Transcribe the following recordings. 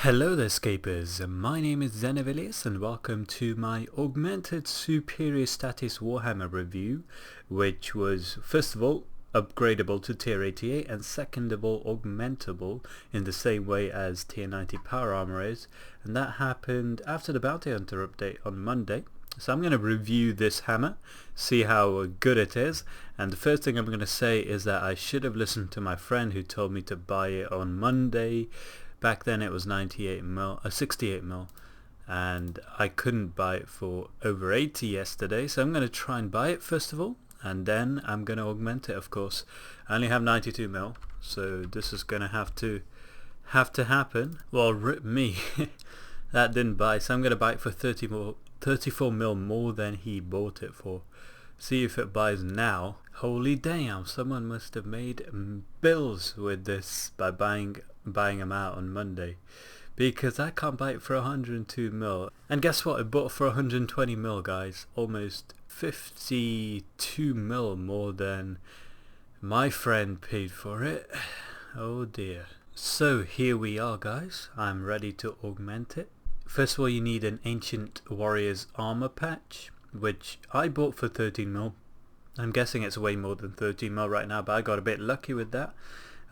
Hello there Scapers, my name is Xenavilius and welcome to my Augmented Superior Statius Warhammer review, which was first of all upgradable to tier 88 and second of all augmentable in the same way as tier 90 power armor is, and that happened after the Bounty Hunter update on Monday. So I'm going to review this hammer, see how good it is, and the first thing I'm going to say is that I should have listened to my friend who told me to buy it on Monday. Back then it was 68 mil, and I couldn't buy it for over 80 yesterday, so I'm going to try and buy it first of all, and then I'm going to augment it. Of course, I only have 92 mil, so this is going to have to happen. Well, rip me, that didn't buy, so I'm going to buy it for 34 mil more than he bought it for. See if it buys now. Holy damn, someone must have made bills with this by buying them out on Monday, because I can't buy it for 102 mil, and guess what, I bought for 120 mil, guys. Almost 52 mil more than my friend paid for it. Oh dear. So here we are, guys. I'm ready to augment it. First of all, you need an Ancient Warrior's armor patch, which I bought for 13 mil. I'm guessing it's way more than 13 mil right now, but I got a bit lucky with that.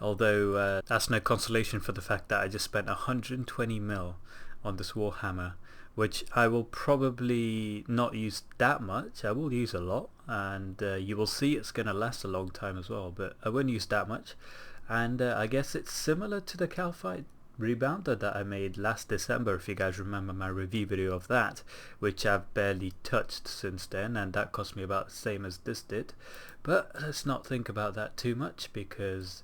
Although that's no consolation for the fact that I just spent 120 mil on this Warhammer, which I will probably not use that much. I will use a lot, and you will see it's going to last a long time as well, but I won't use that much. And I guess it's similar to the Calphite Rebounder that I made last December, if you guys remember my review video of that, which I've barely touched since then, and that cost me about the same as this did. But let's not think about that too much, because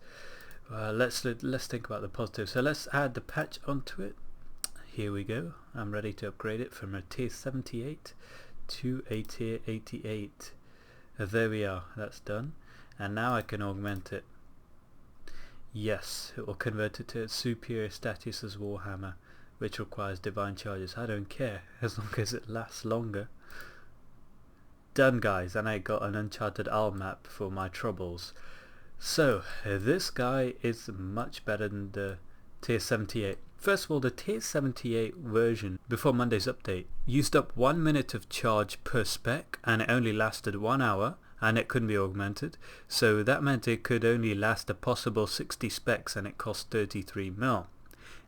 let's think about the positive. So let's add the patch onto it. Here we go. I'm ready to upgrade it from a tier 78 to a tier 88. There we are, that's done, and now I can augment it. Yes, it will convert it to its superior status as Warhammer, which requires divine charges. I don't care, as long as it lasts longer. Done, guys, and I got an Uncharted Isle map for my troubles. So this guy is much better than the tier 78. First of all, the tier 78 version before Monday's update used up 1 minute of charge per spec, and it only lasted 1 hour, and it couldn't be augmented, so that meant it could only last a possible 60 specs, and it cost 33 mil.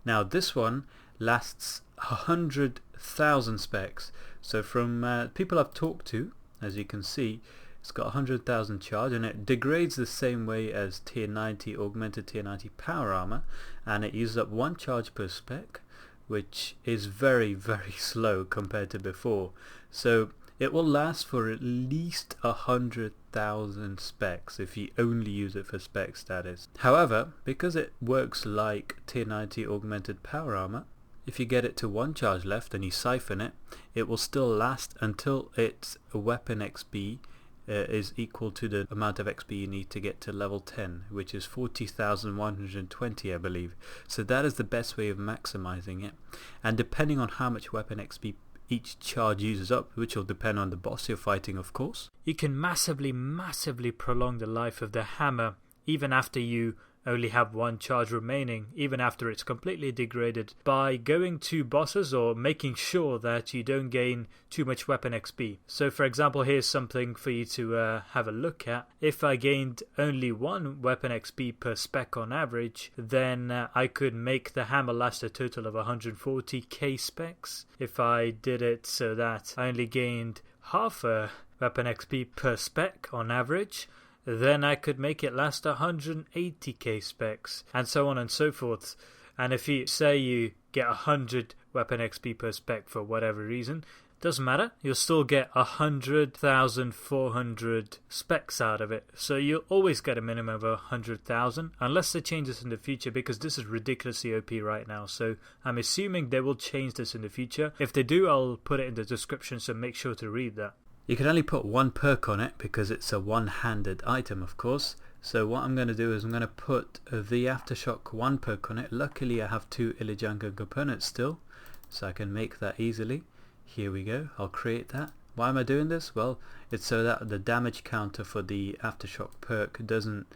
Now this one lasts 100,000 specs, so from people I've talked to, as you can see, it's got 100,000 charge, and it degrades the same way as tier 90 augmented tier 90 power armor, and it uses up 1 charge per spec, which is very slow compared to before. So it will last for at least 100,000 specs if you only use it for spec status. However, because it works like tier 90 augmented power armor, if you get it to 1 charge left and you siphon it, it will still last until its weapon XP is equal to the amount of XP you need to get to level 10, which is 40,120, I believe. So that is the best way of maximizing it, and depending on how much weapon XP each charge uses up, which will depend on the boss you're fighting, of course, you can massively prolong the life of the hammer even after you only have 1 charge remaining, even after it's completely degraded, by going to bosses or making sure that you don't gain too much weapon XP. So for example, here's something for you to have a look at. If I gained only 1 weapon XP per spec on average, then I could make the hammer last a total of 140k specs. If I did it so that I only gained half a weapon XP per spec on average, then I could make it last 180k specs, and so on and so forth. And if you say you get 100 weapon XP per spec for whatever reason, doesn't matter, you'll still get 100,400 specs out of it. So you'll always get a minimum of 100,000, unless they change this in the future, because this is ridiculously OP right now. So I'm assuming they will change this in the future. If they do, I'll put it in the description, so make sure to read that. You can only put 1 perk on it because it's a one-handed item, of course. So what I'm going to do is I'm going to put the Aftershock 1 perk on it. Luckily I have 2 Ilijangan components still, so I can make that easily. Here we go, I'll create that. Why am I doing this? Well, it's so that the damage counter for the Aftershock perk doesn't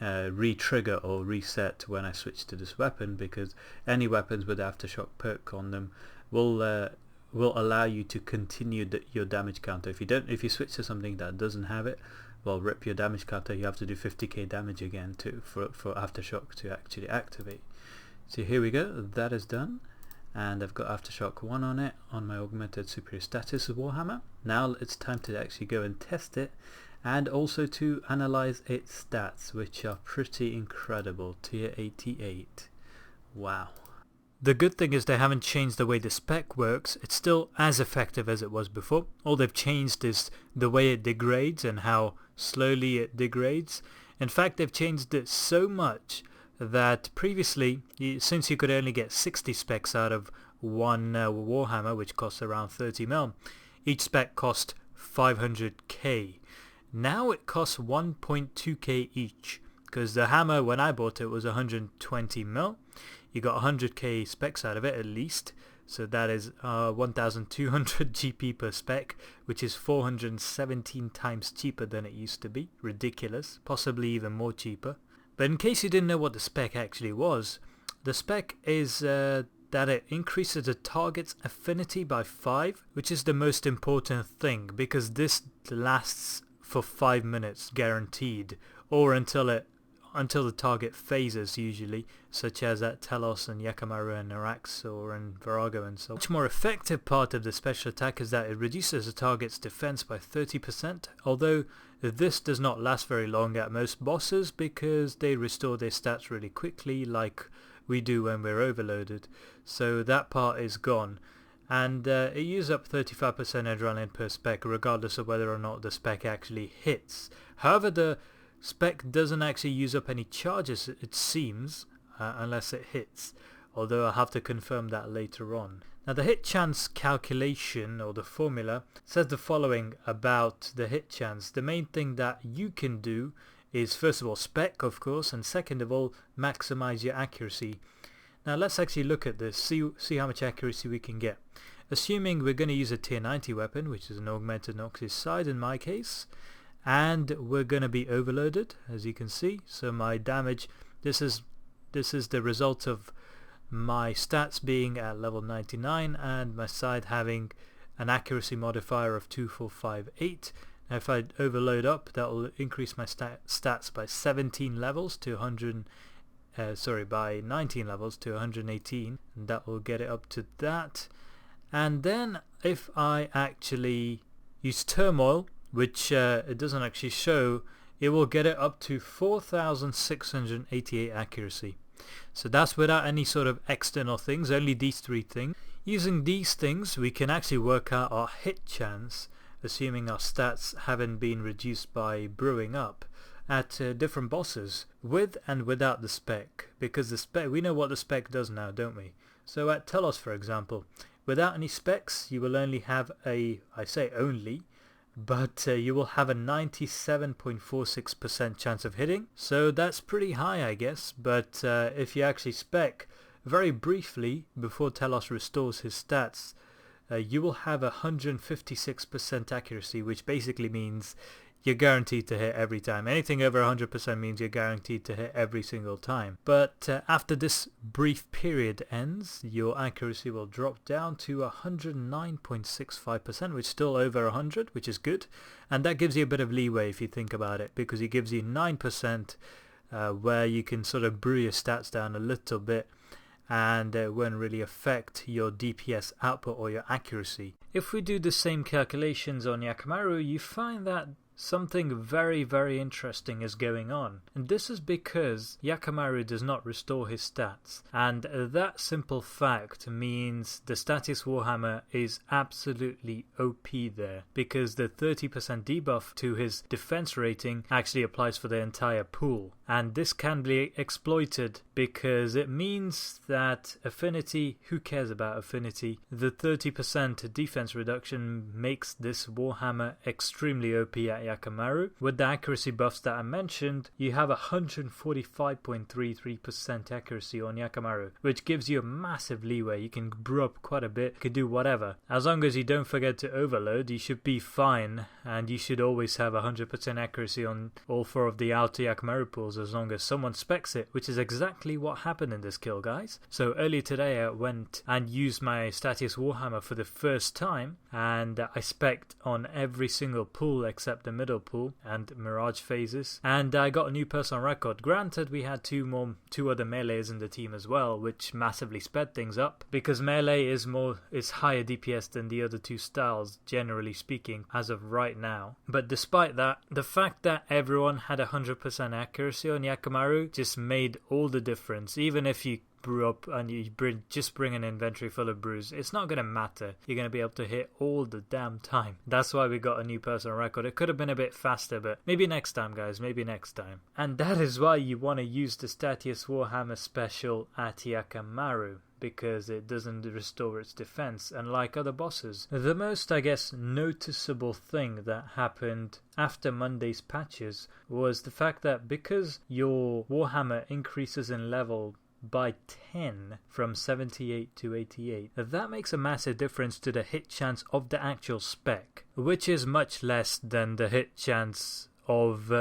re-trigger or reset when I switch to this weapon, because any weapons with aftershock perk on them will allow you to continue your damage counter. If you switch to something that doesn't have it, well, rip your damage counter. You have to do 50k damage again for aftershock to actually activate. So here we go, that is done, and I've got aftershock 1 on it on my augmented superior Statius Warhammer. Now it's time to actually go and test it, and also to analyze its stats, which are pretty incredible. Tier 88. Wow. The good thing is they haven't changed the way the spec works. It's still as effective as it was before. All they've changed is the way it degrades and how slowly it degrades. In fact, they've changed it so much that previously, since you could only get 60 specs out of one Warhammer, which costs around 30 mil, each spec cost 500k. Now it costs 1.2k each, because the hammer, when I bought it, was 120 mil. You got 100k specs out of it at least, so that is 1200 GP per spec, which is 417 times cheaper than it used to be. Ridiculous, possibly even more cheaper. But in case you didn't know what the spec actually was, the spec is that it increases the target's affinity by 5, which is the most important thing, because this lasts for 5 minutes guaranteed, or until the target phases usually, such as at Telos and Yaka and Araxor and Virago and so on. The much more effective part of the special attack is that it reduces the target's defense by 30%, although this does not last very long at most bosses because they restore their stats really quickly, like we do when we're overloaded, so that part is gone. And it uses up 35% adrenaline per spec, regardless of whether or not the spec actually hits. However, the spec doesn't actually use up any charges, it seems, unless it hits, although I'll have to confirm that later on. Now the hit chance calculation, or the formula, says the following about the hit chance. The main thing that you can do is, first of all, spec, of course, and second of all, maximize your accuracy. Now let's actually look at this, see how much accuracy we can get. Assuming we're going to use a tier 90 weapon, which is an augmented Noxus side in my case, and we're going to be overloaded, as you can see. So my damage, this is the result of my stats being at level 99 and my side having an accuracy modifier of 2458. Now if I overload up, that will increase my stats by 17 levels to 100. By 19 levels to 118, and that will get it up to that. And then if I actually use turmoil, which it doesn't actually show, it will get it up to 4688 accuracy. So that's without any sort of external things, only these 3 things. Using these things we can actually work out our hit chance, assuming our stats haven't been reduced by brewing up, at different bosses, with and without the spec, because the spec, we know what the spec does now, don't we? So at Telos, for example, without any specs you will only have I say only, but you will have a 97.46% chance of hitting, so that's pretty high, I guess. But if you actually spec very briefly before Telos restores his stats, you will have 156% accuracy, which basically means you're guaranteed to hit every time. Anything over 100% means you're guaranteed to hit every single time. But after this brief period ends, your accuracy will drop down to 109.65%, which is still over 100, which is good. And that gives you a bit of leeway if you think about it, because it gives you 9% where you can sort of brew your stats down a little bit, and it won't really affect your DPS output or your accuracy. If we do the same calculations on Yakamaru, you find that something very, very interesting is going on. And this is because Yakamaru does not restore his stats. And that simple fact means the Statius Warhammer is absolutely OP there, because the 30% debuff to his defense rating actually applies for the entire pool. And this can be exploited because it means that affinity, who cares about affinity? The 30% defense reduction makes this Warhammer extremely OP at Yakamaru. With the accuracy buffs that I mentioned, you have 145.33% accuracy on Yakamaru, which gives you a massive leeway. You can brew up quite a bit, you can do whatever. As long as you don't forget to overload, you should be fine, and you should always have 100% accuracy on all 4 of the outer Yakamaru pools as long as someone specs it, which is exactly what happened in this kill, guys. So earlier today I went and used my Statius Warhammer for the first time, and I spec'd on every single pool except the middle pool and Mirage phases, and I got a new personal record. Granted, we had two other melees in the team as well, which massively sped things up, because melee is higher DPS than the other 2 styles, generally speaking, as of right now. But despite that, the fact that everyone had 100% accuracy on Yakamaru just made all the difference. Even if you brew up and you just bring an inventory full of brews, it's not going to matter. You're going to be able to hit all the damn time. That's why we got a new personal record. It could have been a bit faster, but maybe next time, guys, maybe next time. And that is why you want to use the Statius Warhammer special at Yakamaru, because it doesn't restore its defense, unlike other bosses. The most, I guess, noticeable thing that happened after Monday's patches was the fact that because your Warhammer increases in level by 10 from 78 to 88, that makes a massive difference to the hit chance of the actual spec, which is much less than the hit chance of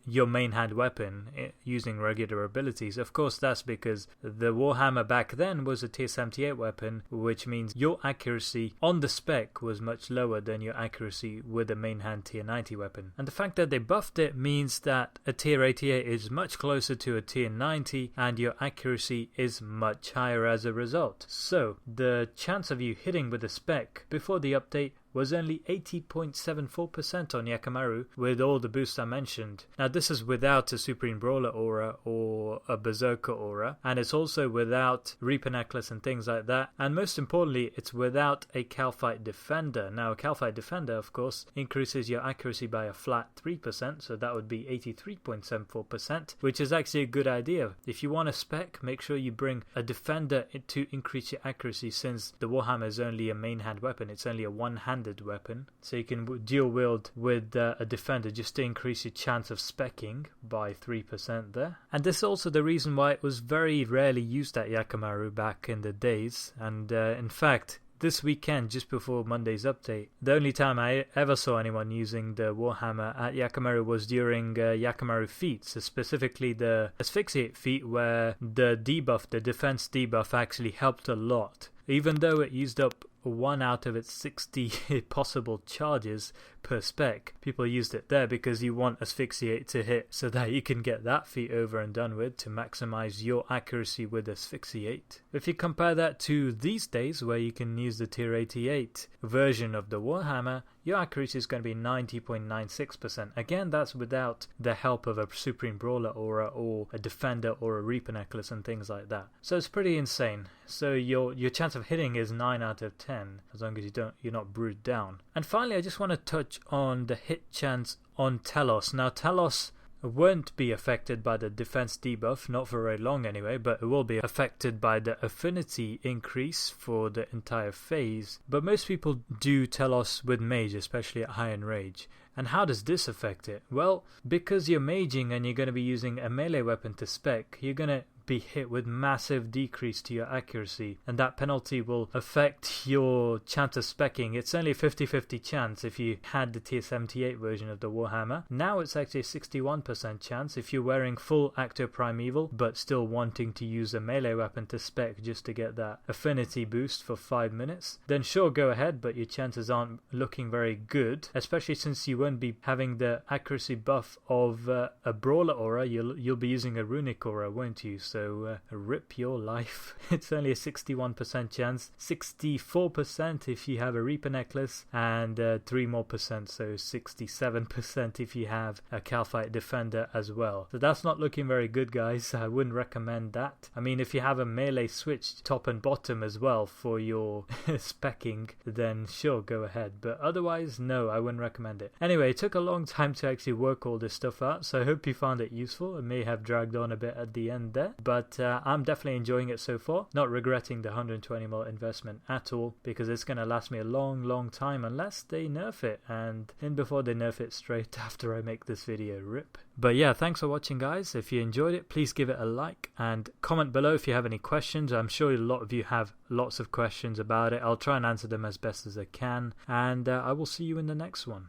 your main hand weapon using regular abilities. Of course, that's because the Warhammer back then was a tier 78 weapon, which means your accuracy on the spec was much lower than your accuracy with a main hand tier 90 weapon. And the fact that they buffed it means that a tier 88 is much closer to a tier 90 and your accuracy is much higher as a result. So the chance of you hitting with the spec before the update was only 80.74% on Yakamaru with all the boosts I mentioned. Now this is without a Supreme Brawler aura or a Berserker aura, and it's also without Reaper Necklace and things like that, and most importantly it's without a Calphite Defender. Now a Calphite Defender of course increases your accuracy by a flat 3%, so that would be 83.74%, which is actually a good idea. If you want a spec, make sure you bring a Defender to increase your accuracy, since the Warhammer is only a main hand weapon, it's only a one-handed weapon, so you can dual wield with a Defender just to increase your chance of specking by 3% there. And this is also the reason why it was very rarely used at Yakamaru back in the days, and in fact this weekend, just before Monday's update, the only time I ever saw anyone using the Warhammer at Yakamaru was during Yakamaru feats, specifically the Asphyxiate feat, where the debuff, the defense debuff, actually helped a lot. Even though it used up 1 out of its 60 possible charges per spec, people used it there because you want Asphyxiate to hit so that you can get that feat over and done with to maximize your accuracy with Asphyxiate. If you compare that to these days where you can use the tier 88 version of the Warhammer, your accuracy is going to be 90.96%. Again, that's without the help of a Supreme Brawler aura or a Defender or a Reaper Necklace and things like that. So it's pretty insane. So your chance of hitting is 9 out of 10 as long as you're not brewed down. And finally, I just want to touch on the hit chance on Telos. Now Telos won't be affected by the defense debuff, not for very long anyway, but it will be affected by the affinity increase for the entire phase. But most people do Telos with mage, especially at high enrage. And how does this affect it? Well, because you're maging and you're going to be using a melee weapon to spec, you're going to be hit with massive decrease to your accuracy, and that penalty will affect your chance of specking. It's only a 50-50 chance if you had the tier 78 version of the Warhammer. Now it's actually a 61% chance if you're wearing full active primeval but still wanting to use a melee weapon to spec just to get that affinity boost for 5 minutes. Then sure, go ahead, but your chances aren't looking very good, especially since you won't be having the accuracy buff of a brawler aura. You'll be using a runic aura, won't you? So rip your life. It's only a 61% chance, 64% if you have a Reaper Necklace, and 3 more percent, so 67% if you have a Calphite Defender as well. So that's not looking very good, guys. I wouldn't recommend that. I mean, if you have a melee switch top and bottom as well for your specking, then sure, go ahead. But otherwise, no, I wouldn't recommend it. Anyway, it took a long time to actually work all this stuff out, so I hope you found it useful. It may have dragged on a bit at the end there. but I'm definitely enjoying it so far. Not regretting the 120mm investment at all, because it's going to last me a long time unless they nerf it, and then before they nerf it straight after I make this video, rip. But yeah, thanks for watching guys. If you enjoyed it, please give it a like and comment below if you have any questions. I'm sure a lot of you have lots of questions about it. I'll try and answer them as best as I can, and I will see you in the next one.